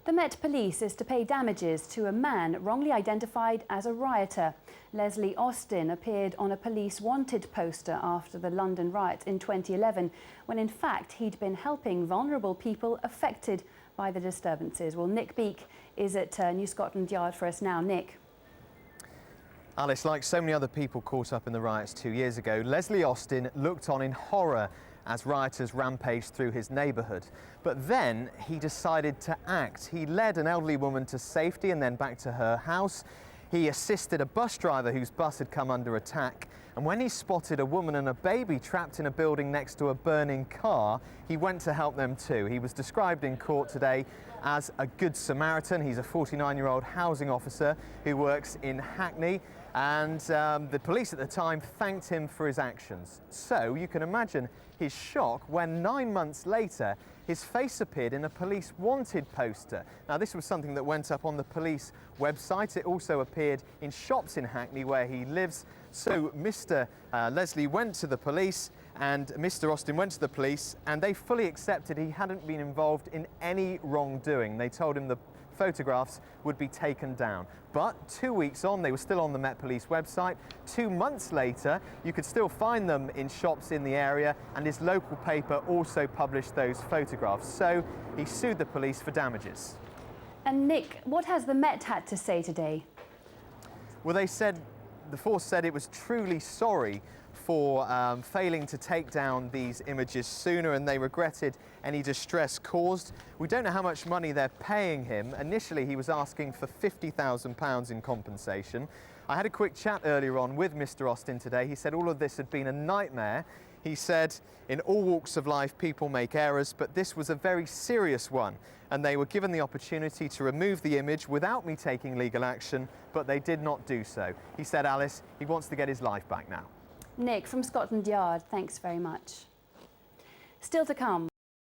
The Met Police is to pay damages to a man wrongly identified as a rioter. Leslie Austin appeared on a police wanted poster after the London riots in 2011, when in fact he'd been helping vulnerable people affected by the disturbances. Well, Nick Beak is at New Scotland Yard for us now. Nick. Alice, like so many other people caught up in the riots 2 years ago, Leslie Austin looked on in horror as rioters rampaged through his neighbourhood. But then he decided to act. He led an elderly woman to safety and then back to her house. He assisted a bus driver whose bus had come under attack. And when he spotted a woman and a baby trapped in a building next to a burning car, he went to help them too. He was described in court today as a Good Samaritan. He's a 49-year-old housing officer who works in Hackney. And the police at the time thanked him for his actions. So you can imagine his shock when 9 months later his face appeared in a police wanted poster. Now this was something that went up on the police website. It also appeared in shops in Hackney where he lives. So Mr. Leslie went to the police and Mr. Austin went to the police, and they fully accepted he hadn't been involved in any wrongdoing. They told him the photographs would be taken down. But 2 weeks on, they were still on the Met Police website. 2 months later, you could still find them in shops in the area, and his local paper also published those photographs. So he sued the police for damages. And Nick, what has the Met had to say today? Well, the force said it was truly sorry for failing to take down these images sooner, and they regretted any distress caused. We don't know how much money they're paying him. Initially, he was asking for £50,000 in compensation. I had a quick chat earlier on with Mr. Austin today. He said all of this had been a nightmare. He said, in all walks of life, people make errors, but this was a very serious one. And they were given the opportunity to remove the image without me taking legal action, but they did not do so. He said, Alice, he wants to get his life back now. Nick from Scotland Yard, thanks very much. Still to come.